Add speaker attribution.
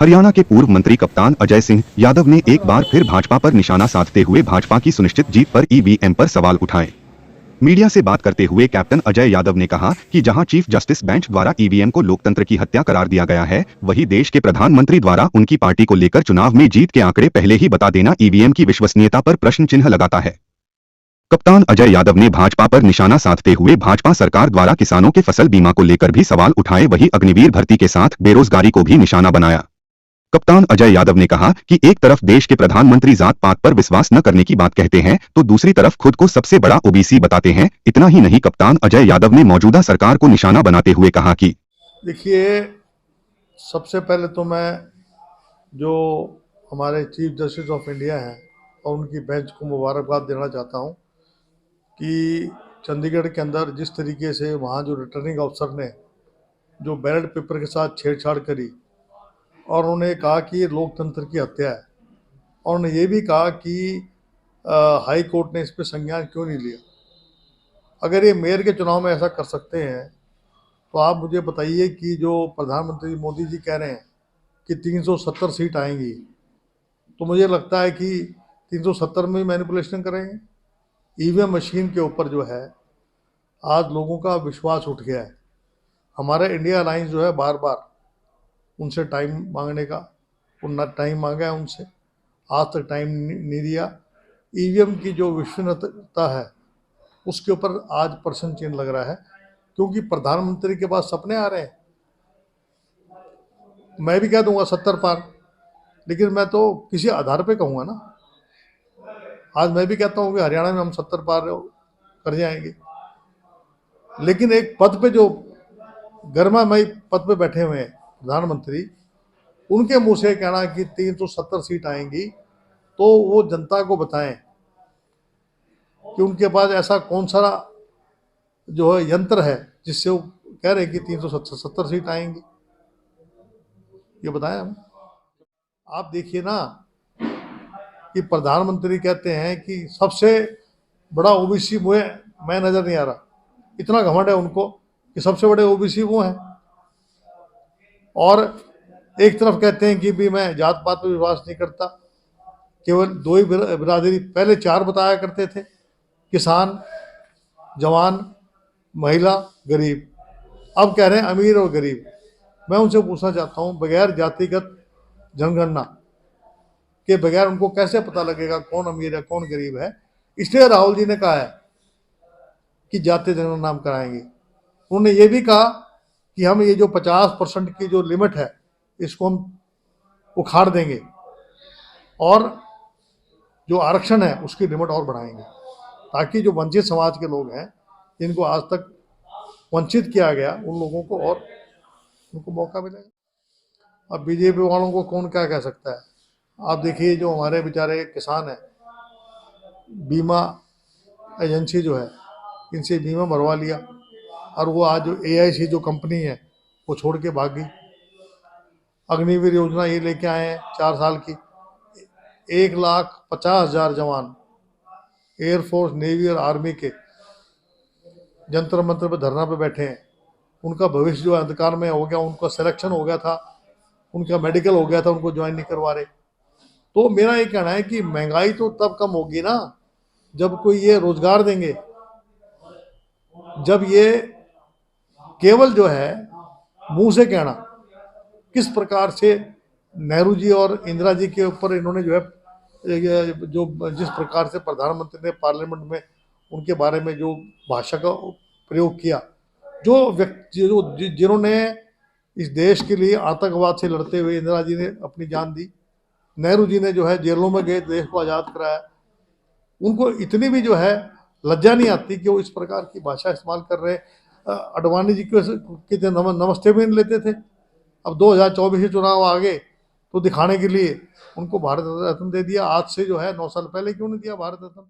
Speaker 1: हरियाणा के पूर्व मंत्री कप्तान अजय सिंह यादव ने एक बार फिर भाजपा पर निशाना साधते हुए भाजपा की सुनिश्चित जीत पर ईवीएम पर सवाल उठाए। मीडिया से बात करते हुए कैप्टन अजय यादव ने कहा कि जहां चीफ जस्टिस बेंच द्वारा ईवीएम को लोकतंत्र की हत्या करार दिया गया है, वहीं देश के प्रधानमंत्री द्वारा उनकी पार्टी को लेकर चुनाव में जीत के आंकड़े पहले ही बता देना ईवीएम की विश्वसनीयता पर प्रश्न चिन्ह लगाता है। कप्तान अजय यादव ने भाजपा पर निशाना साधते हुए भाजपा सरकार द्वारा किसानों के फसल बीमा को लेकर भी सवाल उठाए, वहीं अग्निवीर भर्ती के साथ बेरोजगारी को भी निशाना बनाया। कप्तान अजय यादव ने कहा कि एक तरफ देश के प्रधानमंत्री जात पात पर विश्वास न करने की बात कहते हैं, तो दूसरी तरफ खुद को सबसे बड़ा ओबीसी बताते हैं। इतना ही नहीं, कप्तान अजय यादव ने मौजूदा सरकार को निशाना बनाते हुए कहा कि
Speaker 2: देखिए, सबसे पहले तो मैं जो हमारे चीफ जस्टिस ऑफ इंडिया हैं और उनकी बेंच को मुबारकबाद देना चाहता हूं कि चंडीगढ़ के अंदर जिस तरीके से वहां जो रिटर्निंग अफसर ने जो बैलेट पेपर के साथ छेड़छाड़ करी और उन्होंने कहा कि ये लोकतंत्र की हत्या है, और उन्होंने ये भी कहा कि हाई कोर्ट ने इस पर संज्ञान क्यों नहीं लिया। अगर ये मेयर के चुनाव में ऐसा कर सकते हैं तो आप मुझे बताइए कि जो प्रधानमंत्री मोदी जी कह रहे हैं कि 370 सीट आएंगी, तो मुझे लगता है कि 370 में मैनिपुलेशन करेंगे। ईवीएम मशीन के ऊपर जो है आज लोगों का विश्वास उठ गया है। हमारा इंडिया अलायंस जो है बार बार उनसे टाइम मांगने का, उनने टाइम मांगा है उनसे, आज तक टाइम नहीं दिया। ईवीएम की जो विश्वसनीयता है उसके ऊपर आज प्रश्न चिन्ह लग रहा है, क्योंकि प्रधानमंत्री के पास सपने आ रहे हैं। मैं भी कह दूंगा 70 पार, लेकिन मैं तो किसी आधार पे कहूँगा ना। आज मैं भी कहता हूँ कि हरियाणा में हम 70 पार कर जाएंगे, लेकिन एक पद पे जो गर्मामय पद पे बैठे हुए हैं प्रधानमंत्री, उनके मुंह से कहना कि 370 सीट आएंगी, तो वो जनता को बताएं कि उनके पास ऐसा कौन सा जो है यंत्र है जिससे वो कह रहे हैं कि 370 सीट आएंगी। ये बताएं हमें। आप देखिए ना कि प्रधानमंत्री कहते हैं कि सबसे बड़ा ओबीसी मुझे मैं नजर नहीं आ रहा। इतना घमंड है उनको कि सबसे बड़े ओबीसी वो हैं, और एक तरफ कहते हैं कि भी मैं जात पात पर विश्वास नहीं करता। केवल दो ही बिरादरी, पहले 4 बताया करते थे, किसान, जवान, महिला, गरीब। अब कह रहे हैं अमीर और गरीब। मैं उनसे पूछना चाहता हूं, बगैर जातिगत जनगणना के बगैर उनको कैसे पता लगेगा कौन अमीर है कौन गरीब है। इसलिए राहुल जी ने कहा है कि जातीय जनगणना हम कराएंगे। उन्होंने ये भी कहा कि हम ये जो 50% की जो लिमिट है इसको हम उखाड़ देंगे, और जो आरक्षण है उसकी लिमिट और बढ़ाएंगे, ताकि जो वंचित समाज के लोग हैं जिनको आज तक वंचित किया गया, उन लोगों को और उनको मौका मिलेगा। अब बीजेपी वालों को कौन क्या कह सकता है। आप देखिए, जो हमारे बेचारे किसान हैं, बीमा एजेंसी जो है इनसे बीमा भरवा लिया, और वो आज जो AIC जो कंपनी है वो छोड़ के भाग गई। अग्निवीर योजना ये लेके आए हैं 4 साल की, 1,50,000 जवान एयरफोर्स, नेवी और आर्मी के जंतर मंत्र पे धरना पे बैठे हैं। उनका भविष्य जो अंधकार में हो गया, उनका सिलेक्शन हो गया था, उनका मेडिकल हो गया था, उनको ज्वाइन नहीं करवा रहे। तो मेरा ये कहना है कि महंगाई तो तब कम होगी ना जब कोई ये रोजगार देंगे। जब ये केवल जो है मुंह से कहना, किस प्रकार से नेहरू जी और इंदिरा जी के ऊपर इन्होंने जो है जो जिस प्रकार से प्रधानमंत्री ने पार्लियामेंट में उनके बारे में जो भाषा का प्रयोग किया, जो व्यक्ति जो जिन्होंने इस देश के लिए आतंकवाद से लड़ते हुए इंदिरा जी ने अपनी जान दी, नेहरू जी ने जो है जेलों में गए, देश को आज़ाद कराया, उनको इतनी भी जो है लज्जा नहीं आती कि वो इस प्रकार की भाषा इस्तेमाल कर रहे हैं। अडवाणी जी के नमस्ते भी नहीं लेते थे। अब 2024 के चुनाव आ गए तो दिखाने के लिए उनको भारत रत्न दे दिया। आज से जो है 9 साल पहले क्यों नहीं दिया भारत रत्न।